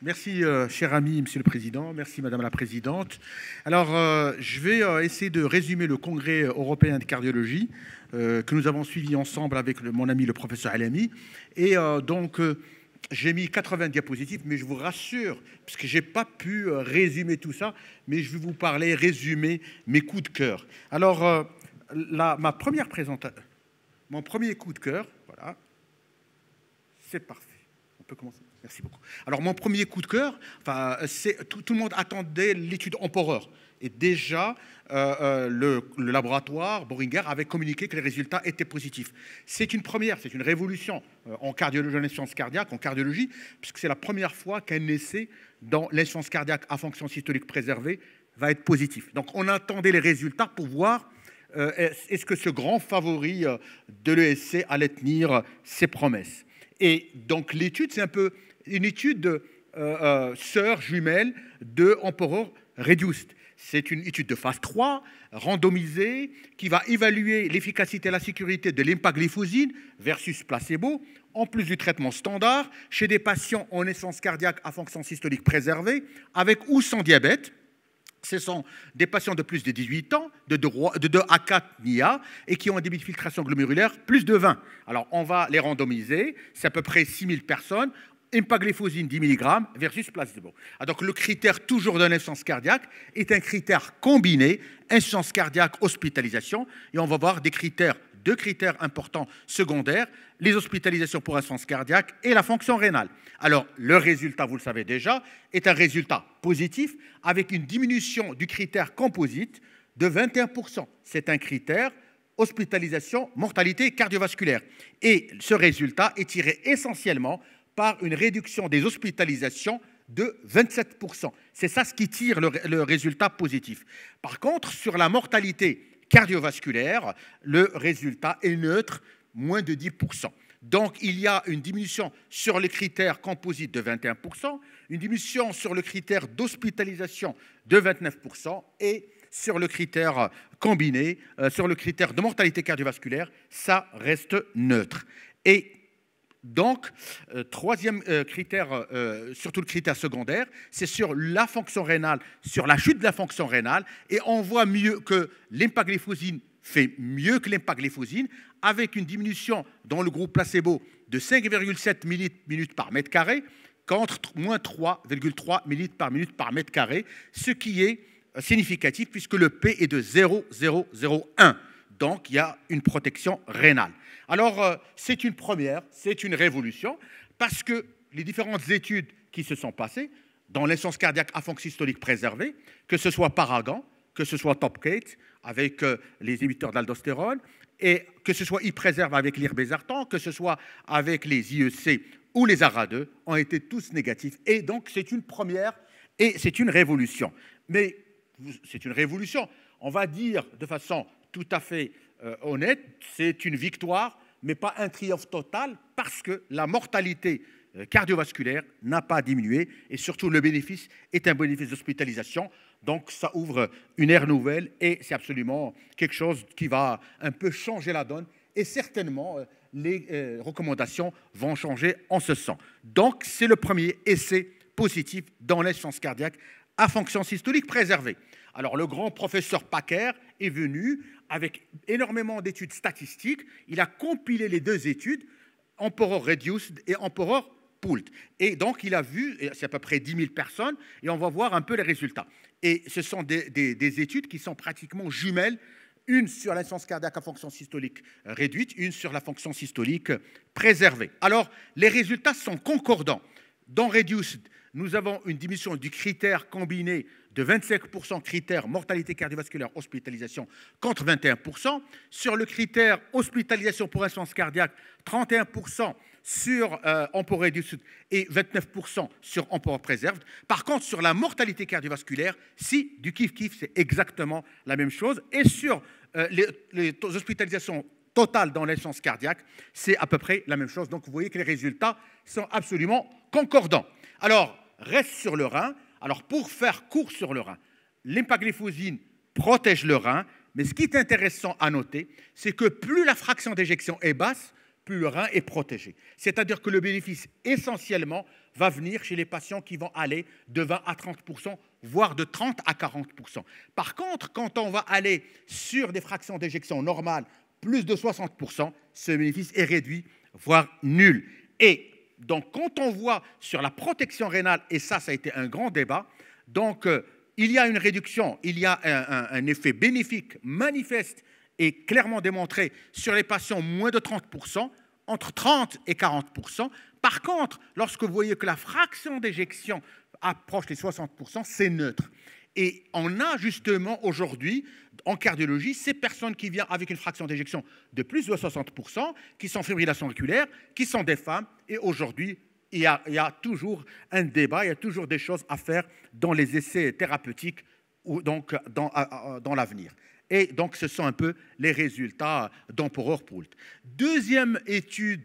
Merci, cher ami, Monsieur le Président. Merci, Madame la Présidente. Alors, je vais essayer de résumer le Congrès européen de cardiologie que nous avons suivi ensemble avec mon ami le professeur Alami. Et j'ai mis 80 diapositives, mais je vous rassure, parce que je n'ai pas pu résumer tout ça, mais je vais vous parler, résumer mes coups de cœur. Alors, ma première présentation, mon premier coup de cœur, voilà, c'est parfait. On peut commencer. Merci beaucoup. Alors, mon premier coup de cœur, tout le monde attendait l'étude Emperor. Et déjà, le laboratoire Boehringer avait communiqué que les résultats étaient positifs. C'est une première, c'est une révolution en cardiologie, en insuffisance cardiaque, en cardiologie, puisque c'est la première fois qu'un essai dans l'insuffisance cardiaque à fonction systolique préservée va être positif. Donc, on attendait les résultats pour voir est-ce que ce grand favori de l'ESC allait tenir ses promesses. Et donc, l'étude, c'est un peu une étude sœur jumelle de Emperor Reduced. C'est une étude de phase 3, randomisée, qui va évaluer l'efficacité et la sécurité de l'empagliflozine versus placebo, en plus du traitement standard, chez des patients en insuffisance cardiaque à fonction systolique préservée, avec ou sans diabète. Ce sont des patients de plus de 18 ans, de 2 à 4 NIA, et qui ont un débit de filtration glomérulaire plus de 20. Alors, on va les randomiser, c'est à peu près 6000 personnes, empagliflozine 10 mg versus placebo. Donc, le critère toujours de l'insuffisance cardiaque est un critère combiné, insuffisance cardiaque, hospitalisation, et on va voir deux critères importants secondaires, les hospitalisations pour insuffisance cardiaque et la fonction rénale. Alors, le résultat, vous le savez déjà, est un résultat positif avec une diminution du critère composite de 21%. C'est un critère hospitalisation, mortalité cardiovasculaire. Et ce résultat est tiré essentiellement par une réduction des hospitalisations de 27%. C'est ça ce qui tire le résultat positif. Par contre, sur la mortalité cardiovasculaire, le résultat est neutre, moins de 10%. Donc, il y a une diminution sur le critère composite de 21%, une diminution sur le critère d'hospitalisation de 29% et sur le critère combiné, sur le critère de mortalité cardiovasculaire, ça reste neutre. Et donc, troisième critère, surtout le critère secondaire, c'est sur la fonction rénale, sur la chute de la fonction rénale, et on voit mieux que l'empagliflozine fait mieux que l'empagliflozine, avec une diminution dans le groupe placebo de 5,7 millilitres par mètre carré, contre moins 3,3 millilitres par minute par mètre carré, ce qui est significatif puisque le P est de 0,001. Donc, il y a une protection rénale. Alors, c'est une première, c'est une révolution, parce que les différentes études qui se sont passées dans l'insuffisance cardiaque à fonction systolique préservée, que ce soit Paragon, que ce soit Topgate avec les inhibiteurs d'aldostérone, et que ce soit iPreserve avec l'irbésartan, que ce soit avec les IEC ou les ARA2, ont été tous négatifs. Et donc, c'est une première et c'est une révolution. Mais c'est une révolution, on va dire de façon tout à fait honnête, c'est une victoire, mais pas un triomphe total, parce que la mortalité cardiovasculaire n'a pas diminué, et surtout le bénéfice est un bénéfice d'hospitalisation. Donc ça ouvre une ère nouvelle, et c'est absolument quelque chose qui va un peu changer la donne, et certainement les recommandations vont changer en ce sens. Donc c'est le premier essai positif dans l'insuffisance cardiaque à fonction systolique préservée. Alors, le grand professeur Packer est venu avec énormément d'études statistiques. Il a compilé les deux études, Emperor Reduced et Emperor Pooled. Et donc, il a vu, c'est à peu près 10 000 personnes, et on va voir un peu les résultats. Et ce sont des études qui sont pratiquement jumelles, une sur l'insuffisance cardiaque à fonction systolique réduite, une sur la fonction systolique préservée. Alors, les résultats sont concordants. Dans Reduced, nous avons une diminution du critère combiné de 25% critère mortalité cardiovasculaire hospitalisation contre 21%. Sur le critère hospitalisation pour insuffisance cardiaque, 31% sur Emperor Reduced et 29% sur Emperor Preserved. Par contre, sur la mortalité cardiovasculaire, si du kiff-kiff, c'est exactement la même chose. Et sur les hospitalisations totales dans l'insuffisance cardiaque, c'est à peu près la même chose. Donc, vous voyez que les résultats sont absolument concordants. Alors, reste sur le rein. Alors, pour faire court sur le rein, l'empagliflozine protège le rein, mais ce qui est intéressant à noter, c'est que plus la fraction d'éjection est basse, plus le rein est protégé. C'est-à-dire que le bénéfice, essentiellement, va venir chez les patients qui vont aller de 20 à 30%, voire de 30 à 40%. Par contre, quand on va aller sur des fractions d'éjection normales, plus de 60%, ce bénéfice est réduit, voire nul. Et donc, quand on voit sur la protection rénale, et ça a été un grand débat, donc il y a une réduction, il y a un effet bénéfique manifeste et clairement démontré sur les patients moins de 30%, entre 30 et 40%. Par contre, lorsque vous voyez que la fraction d'éjection approche les 60%, c'est neutre. Et on a justement aujourd'hui, en cardiologie, ces personnes qui viennent avec une fraction d'éjection de plus de 60%, qui sont fibrillation auriculaire, qui sont des femmes. Et aujourd'hui, il y a toujours un débat, il y a toujours des choses à faire dans les essais thérapeutiques ou donc dans l'avenir. Et donc, ce sont un peu les résultats d'Emperor Poult. Deuxième étude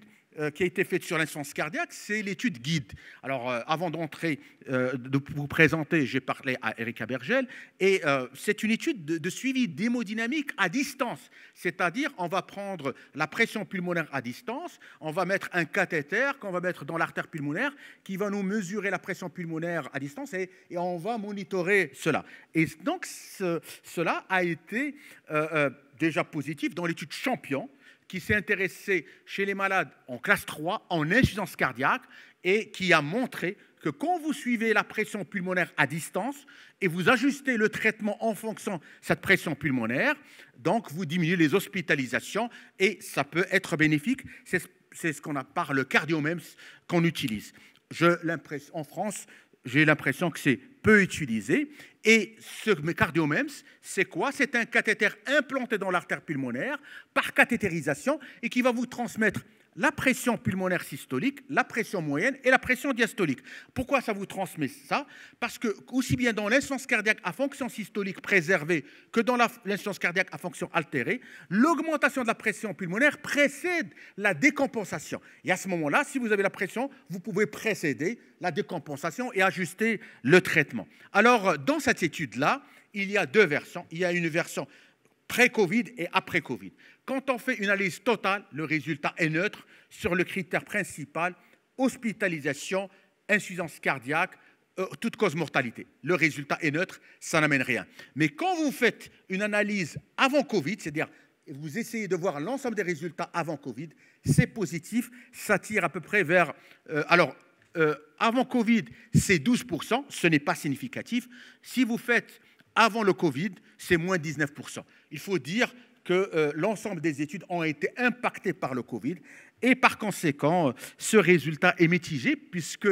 qui a été faite sur l'insuffisance cardiaque, c'est l'étude GUIDE. Alors, avant d'entrer, de vous présenter, j'ai parlé à Erika Bergel, et c'est une étude de suivi d'hémodynamique à distance. C'est-à-dire, on va prendre la pression pulmonaire à distance, on va mettre un cathéter qu'on va mettre dans l'artère pulmonaire qui va nous mesurer la pression pulmonaire à distance et on va monitorer cela. Et donc, cela a été déjà positif dans l'étude Champion, qui s'est intéressé chez les malades en classe 3, en insuffisance cardiaque, et qui a montré que quand vous suivez la pression pulmonaire à distance et vous ajustez le traitement en fonction de cette pression pulmonaire, donc vous diminuez les hospitalisations et ça peut être bénéfique. C'est ce qu'on appelle le CardioMEMS qu'on utilise. En France, j'ai l'impression que c'est peu utilisé. Et ce CardioMEMS, c'est quoi? C'est un cathéter implanté dans l'artère pulmonaire par cathétérisation et qui va vous transmettre la pression pulmonaire systolique, la pression moyenne et la pression diastolique. Pourquoi ça vous transmet ça? Parce que, aussi bien dans l'insuffisance cardiaque à fonction systolique préservée que dans l'insuffisance cardiaque à fonction altérée, l'augmentation de la pression pulmonaire précède la décompensation. Et à ce moment-là, si vous avez la pression, vous pouvez précéder la décompensation et ajuster le traitement. Alors, dans cette étude-là, il y a deux versions. Il y a une version pré-Covid et après-Covid. Quand on fait une analyse totale, le résultat est neutre sur le critère principal, hospitalisation, insuffisance cardiaque, toute cause mortalité. Le résultat est neutre, ça n'amène rien. Mais quand vous faites une analyse avant Covid, c'est-à-dire vous essayez de voir l'ensemble des résultats avant Covid, c'est positif, ça tire à peu près vers... avant Covid, c'est 12%, ce n'est pas significatif. Si vous faites avant le Covid, c'est moins 19%. Il faut dire que l'ensemble des études ont été impactées par le Covid et par conséquent, ce résultat est mitigé puisque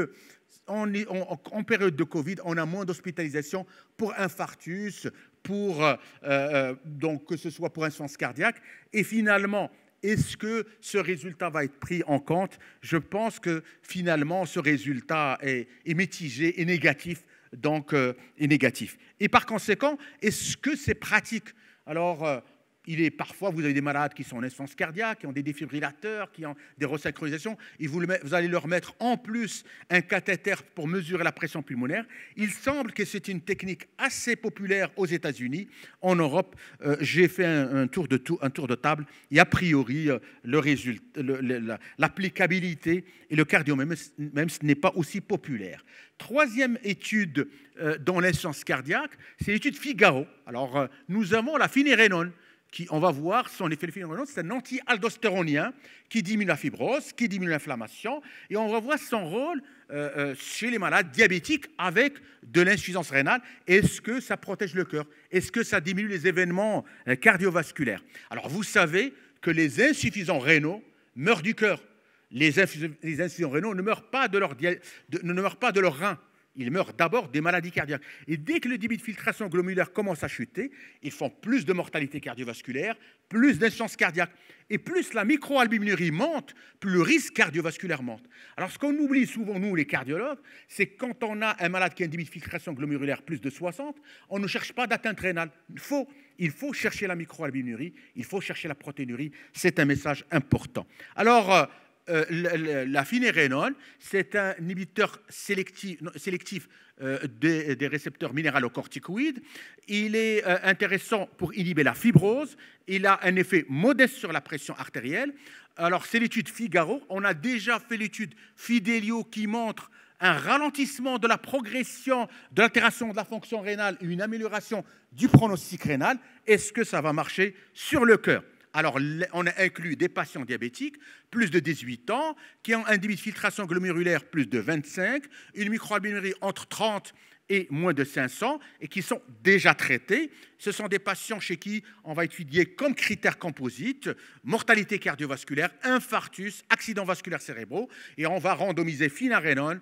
en période de Covid, on a moins d'hospitalisation pour infarctus, donc que ce soit pour insuffisance cardiaque. Et finalement, est-ce que ce résultat va être pris en compte? Je pense que finalement, ce résultat est mitigé et négatif. Et par conséquent, est-ce que c'est pratique? Alors, parfois, vous avez des malades qui sont en insuffisance cardiaque, qui ont des défibrillateurs, qui ont des resynchronisations, et vous allez leur mettre en plus un cathéter pour mesurer la pression pulmonaire. Il semble que c'est une technique assez populaire aux États-Unis. En Europe, j'ai fait un tour de table, et a priori, l'applicabilité et le CardioMEMS n'est pas aussi populaire. Troisième étude dans l'insuffisance cardiaque, c'est l'étude Figaro. Alors, nous avons la finérénone, on va voir son effet de finérénone, c'est un anti-aldostéronien qui diminue la fibrose, qui diminue l'inflammation, et on va voir son rôle chez les malades diabétiques avec de l'insuffisance rénale. Est-ce que ça protège le cœur? Est-ce que ça diminue les événements cardiovasculaires? Alors, vous savez que les insuffisants rénaux meurent du cœur. Les insuffisants rénaux ne meurent pas de leur rein. Ils meurent d'abord des maladies cardiaques. Et dès que le débit de filtration glomérulaire commence à chuter, ils font plus de mortalité cardiovasculaire, plus d'insuffisance cardiaque. Et plus la microalbuminurie monte, plus le risque cardiovasculaire monte. Alors, ce qu'on oublie souvent, nous, les cardiologues, c'est que quand on a un malade qui a un débit de filtration glomérulaire plus de 60, on ne cherche pas d'atteinte rénale. Il faut chercher la microalbuminurie, il faut chercher la protéinurie. C'est un message important. Alors, la finérénone, c'est un inhibiteur sélectif des récepteurs minéralocorticoïdes. Il est intéressant pour inhiber la fibrose. Il a un effet modeste sur la pression artérielle. Alors, c'est l'étude Figaro. On a déjà fait l'étude Fidelio qui montre un ralentissement de la progression de l'altération de la fonction rénale et une amélioration du pronostic rénal. Est-ce que ça va marcher sur le cœur? Alors, on a inclus des patients diabétiques, plus de 18 ans, qui ont un débit de filtration glomérulaire plus de 25, une microalbuminurie entre 30 et moins de 500, et qui sont déjà traités. Ce sont des patients chez qui on va étudier comme critères composites mortalité cardiovasculaire, infarctus, accidents vasculaires cérébraux, et on va randomiser finérénone,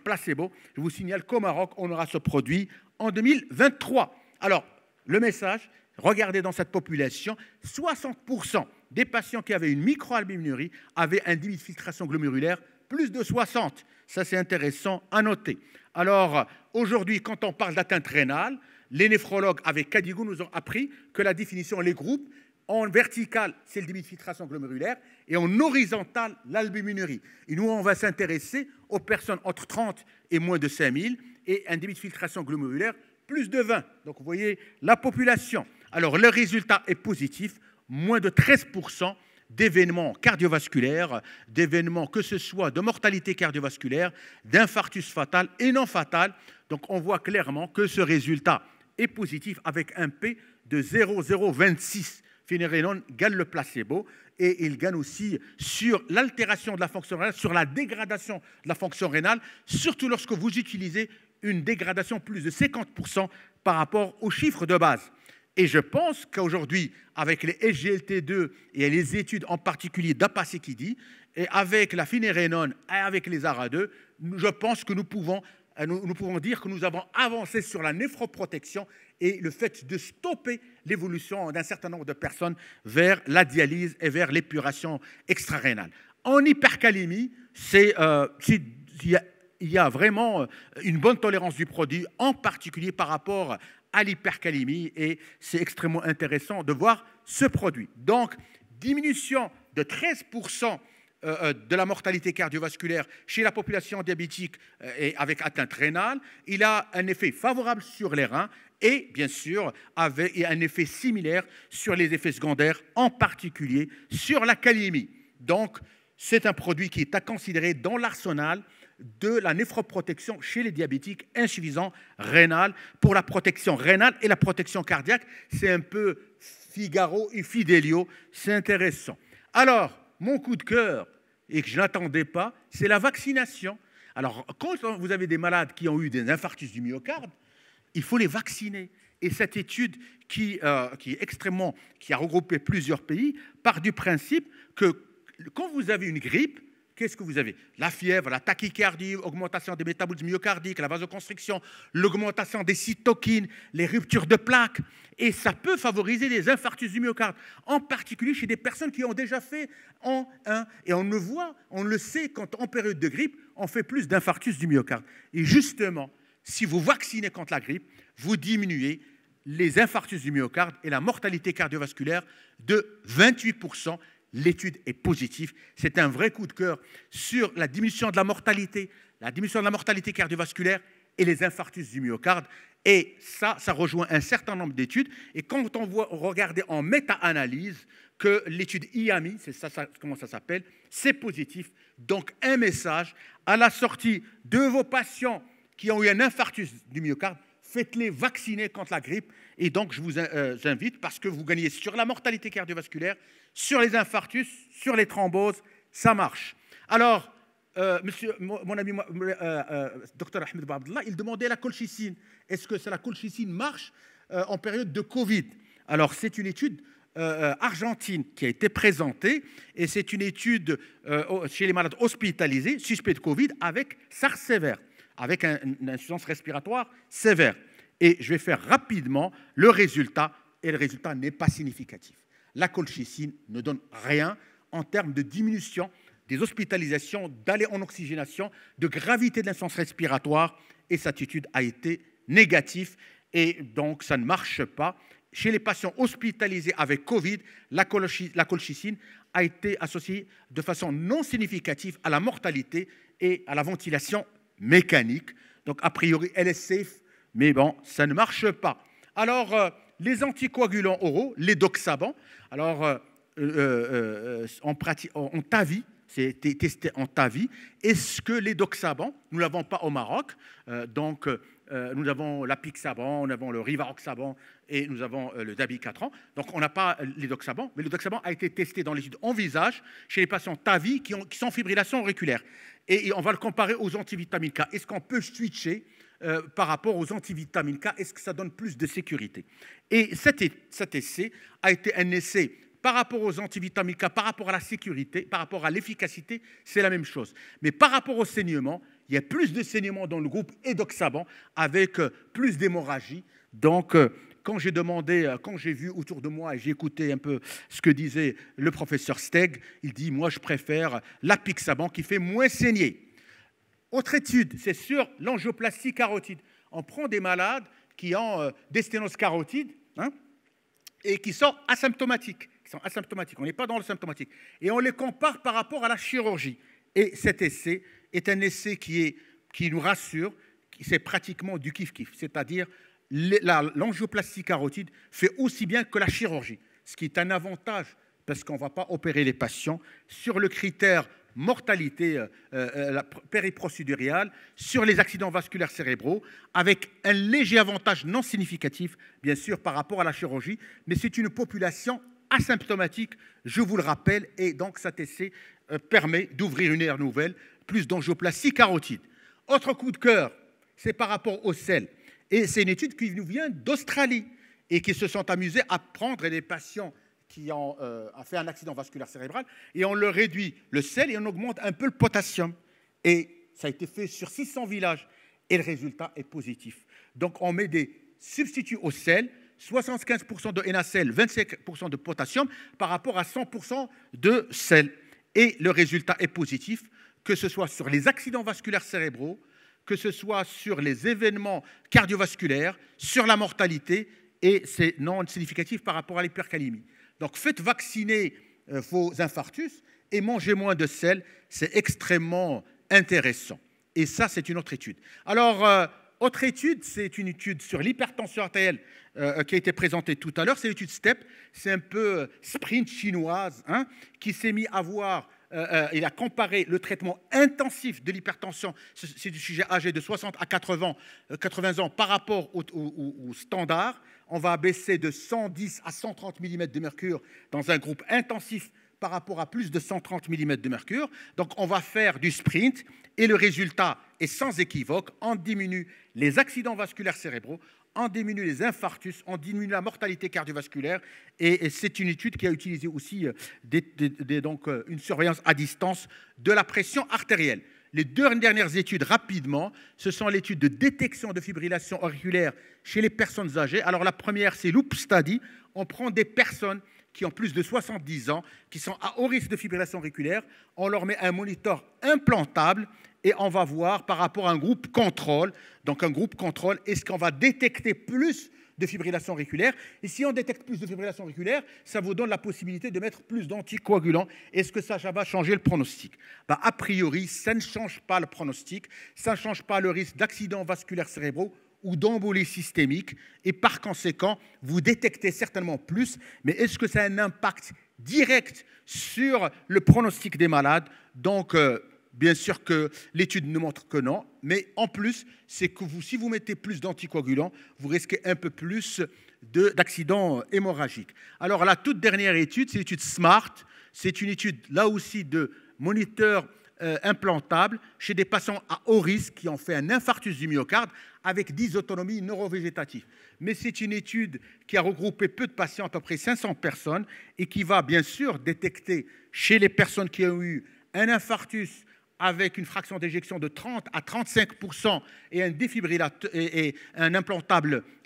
placebo. Je vous signale qu'au Maroc, on aura ce produit en 2023. Alors, le message, regardez dans cette population, 60% des patients qui avaient une microalbuminurie avaient un débit de filtration glomérulaire plus de 60. Ça, c'est intéressant à noter. Alors, aujourd'hui, quand on parle d'atteinte rénale, les néphrologues avec Cadigou nous ont appris que la définition les groupe en vertical, c'est le débit de filtration glomérulaire, et en horizontal, l'albuminurie. Et nous, on va s'intéresser aux personnes entre 30 et moins de 5000 et un débit de filtration glomérulaire plus de 20. Donc, vous voyez la population. Alors, le résultat est positif, moins de 13% d'événements cardiovasculaires, d'événements que ce soit de mortalité cardiovasculaire, d'infarctus fatal et non fatal. Donc, on voit clairement que ce résultat est positif avec un P de 0,026. Finérénone gagne le placebo et il gagne aussi sur l'altération de la fonction rénale, sur la dégradation de la fonction rénale, surtout lorsque vous utilisez une dégradation plus de 50% par rapport aux chiffres de base. Et je pense qu'aujourd'hui, avec les SGLT2 et les études en particulier d'Apasekidi, et avec la finérénone et avec les ARA2, je pense que nous pouvons dire que nous avons avancé sur la néphroprotection et le fait de stopper l'évolution d'un certain nombre de personnes vers la dialyse et vers l'épuration extrarénale. En hypercalémie, il y a vraiment une bonne tolérance du produit, en particulier par rapport à l'hypercalémie, et c'est extrêmement intéressant de voir ce produit. Donc, diminution de 13% de la mortalité cardiovasculaire chez la population diabétique et avec atteinte rénale. Il a un effet favorable sur les reins et, bien sûr, avec un effet similaire sur les effets secondaires, en particulier sur la calémie. Donc, c'est un produit qui est à considérer dans l'arsenal de la néphroprotection chez les diabétiques insuffisants rénales. Pour la protection rénale et la protection cardiaque, c'est un peu Figaro et Fidelio, c'est intéressant. Alors, mon coup de cœur, et que je n'attendais pas, c'est la vaccination. Alors, quand vous avez des malades qui ont eu des infarctus du myocarde, il faut les vacciner. Et cette étude qui a regroupé plusieurs pays part du principe que quand vous avez une grippe, qu'est-ce que vous avez? La fièvre, la tachycardie, augmentation des métabolismes myocardiques, la vasoconstriction, l'augmentation des cytokines, les ruptures de plaques. Et ça peut favoriser les infarctus du myocarde, en particulier chez des personnes qui ont déjà fait en 1. Et on le sait, quand en période de grippe, on fait plus d'infarctus du myocarde. Et justement, si vous vaccinez contre la grippe, vous diminuez les infarctus du myocarde et la mortalité cardiovasculaire de 28%. L'étude est positive. C'est un vrai coup de cœur sur la diminution de la mortalité cardiovasculaire et les infarctus du myocarde. Et ça rejoint un certain nombre d'études. Et quand on regarde en méta-analyse que l'étude IAMI, c'est ça, comment ça s'appelle, c'est positif. Donc, un message à la sortie de vos patients qui ont eu un infarctus du myocarde, faites-les vacciner contre la grippe. Et donc, je vous invite, parce que vous gagnez sur la mortalité cardiovasculaire, sur les infarctus, sur les thromboses, ça marche. Alors, mon ami Dr Ahmed Bouabdallah, il demandait la colchicine. Est-ce que la colchicine marche en période de Covid? Alors, c'est une étude argentine qui a été présentée, et c'est une étude chez les malades hospitalisés, suspects de Covid, avec SARS sévère, avec une insuffisance respiratoire sévère. Et je vais faire rapidement le résultat, et le résultat n'est pas significatif. La colchicine ne donne rien en termes de diminution des hospitalisations, d'aller en oxygénation, de gravité de l'insuffisance respiratoire, et cette étude a été négative, et donc ça ne marche pas chez les patients hospitalisés avec Covid, la colchicine a été associée de façon non significative à la mortalité et à la ventilation mécanique. Donc, a priori, elle est safe, mais bon, ça ne marche pas. Alors, les anticoagulants oraux, les doxabans, alors, en TAVI, c'est testé en TAVI. Est-ce que les doxabans, nous ne l'avons pas au Maroc, donc nous avons l'apixaban, nous avons le rivaroxaban et nous avons le dabigatran. Donc on n'a pas les doxabans, mais le doxaban a été testé dans l'étude en visage chez les patients TAVI qui sont en fibrillation auriculaire. Et on va le comparer aux antivitamines K. Est-ce qu'on peut switcher par rapport aux antivitamines K? Est-ce que ça donne plus de sécurité? Et cet essai a été un essai par rapport aux antivitamines K, par rapport à la sécurité, par rapport à l'efficacité, c'est la même chose. Mais par rapport au saignement, il y a plus de saignement dans le groupe edoxaban avec plus d'hémorragie. Donc, quand j'ai demandé, quand j'ai vu autour de moi et j'ai écouté un peu ce que disait le professeur Steg, il dit « moi, je préfère l'apixaban qui fait moins saigner ». Autre étude, c'est sur l'angioplastie carotide. On prend des malades qui ont des sténoses carotides et qui sont asymptomatiques. On n'est pas dans le symptomatique. Et on les compare par rapport à la chirurgie. Et cet essai est un essai qui nous rassure, c'est pratiquement du kiff-kiff. C'est-à-dire l'angioplastie carotide fait aussi bien que la chirurgie, ce qui est un avantage parce qu'on ne va pas opérer les patients sur le critère mortalité périprocéduriale, sur les accidents vasculaires cérébraux, avec un léger avantage non significatif, bien sûr, par rapport à la chirurgie, mais c'est une population asymptomatique, je vous le rappelle, et donc cet essai permet d'ouvrir une ère nouvelle, plus d'angioplastie carotide. Autre coup de cœur, c'est par rapport au sel. Et c'est une étude qui nous vient d'Australie et qui se sont amusés à prendre des patients qui ont fait un accident vasculaire cérébral et on leur réduit le sel et on augmente un peu le potassium. Et ça a été fait sur 600 villages et le résultat est positif. Donc on met des substituts au sel, 75% de NaCl, 25% de potassium par rapport à 100% de sel. Et le résultat est positif, que ce soit sur les accidents vasculaires cérébraux, que ce soit sur les événements cardiovasculaires, sur la mortalité, et c'est non significatif par rapport à l'hypercalémie. Donc faites vacciner vos infarctus et mangez moins de sel, c'est extrêmement intéressant. Et ça, c'est une autre étude. Alors, autre étude, c'est une étude sur l'hypertension artérielle qui a été présentée tout à l'heure, c'est l'étude STEP, c'est un peu sprint chinoise, qui s'est mis à voir, il a comparé le traitement intensif de l'hypertension, c'est du sujet âgé de 60 à 80 ans par rapport au standard. On va baisser de 110 à 130 mm de mercure dans un groupe intensif par rapport à plus de 130 mm de mercure. Donc, on va faire du sprint et le résultat est sans équivoque. On diminue les accidents vasculaires cérébraux, on diminue les infarctus, on diminue la mortalité cardiovasculaire et c'est une étude qui a utilisé aussi donc, une surveillance à distance de la pression artérielle. Les deux dernières études, rapidement, ce sont l'étude de détection de fibrillation auriculaire chez les personnes âgées. Alors la première, c'est Loop Study. On prend des personnes qui ont plus de 70 ans, qui sont à haut risque de fibrillation auriculaire. On leur met un moniteur implantable et on va voir par rapport à un groupe contrôle. Donc un groupe contrôle, est-ce qu'on va détecter plus de fibrillation auriculaire? Et si on détecte plus de fibrillation auriculaire, ça vous donne la possibilité de mettre plus d'anticoagulants. Est-ce que ça va changer le pronostic? A priori, ça ne change pas le pronostic, ça ne change pas le risque d'accidents vasculaires cérébraux ou d'embolie systémique. Et par conséquent, vous détectez certainement plus. Mais est-ce que ça a un impact direct sur le pronostic des malades? Donc, bien sûr que l'étude ne montre que non, mais en plus, c'est que si vous mettez plus d'anticoagulants, vous risquez un peu plus d'accidents hémorragiques. Alors, la toute dernière étude, c'est l'étude SMART. C'est une étude, là aussi, de moniteurs implantables chez des patients à haut risque qui ont fait un infarctus du myocarde avec dysautonomie neurovégétative. Mais c'est une étude qui a regroupé peu de patients, à peu près 500 personnes, et qui va bien sûr détecter chez les personnes qui ont eu un infarctus avec une fraction d'éjection de 30 à 35% et un défibrillateur et un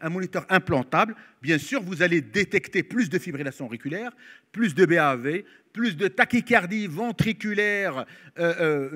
moniteur implantable, bien sûr, vous allez détecter plus de fibrillation auriculaire, plus de BAV, plus de tachycardie ventriculaire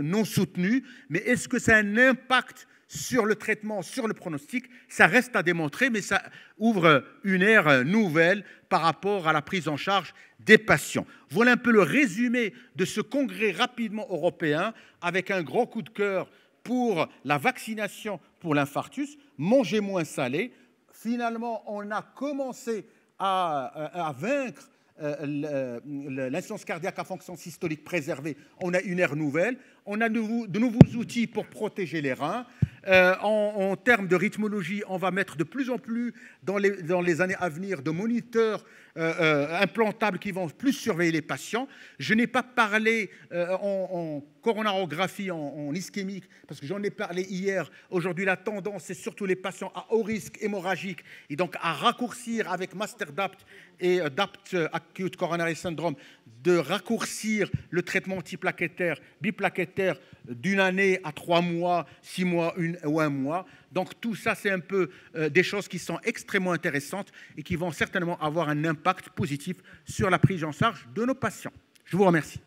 non soutenue. Mais est-ce que ça a un impact sur le traitement, sur le pronostic. Ça reste à démontrer, mais ça ouvre une ère nouvelle par rapport à la prise en charge des patients. Voilà un peu le résumé de ce congrès rapidement européen, avec un grand coup de cœur pour la vaccination pour l'infarctus. Mangez moins salé. Finalement, on a commencé à vaincre l'insuffisance cardiaque à fonction systolique préservée. On a une ère nouvelle. On a de nouveaux outils pour protéger les reins. En termes de rythmologie, on va mettre de plus en plus, dans les années à venir, de moniteurs implantables qui vont plus surveiller les patients. Je n'ai pas parlé en coronarographie, en ischémique, parce que j'en ai parlé hier. Aujourd'hui, la tendance, c'est surtout les patients à haut risque hémorragique, et donc à raccourcir avec MasterDapt et DAPT Acute Coronary Syndrome, de raccourcir le traitement antiplaquettaire, biplaquettaire, d'une année à 3 mois, 6 mois ou 1 mois. Donc tout ça, c'est un peu des choses qui sont extrêmement intéressantes et qui vont certainement avoir un impact positif sur la prise en charge de nos patients. Je vous remercie.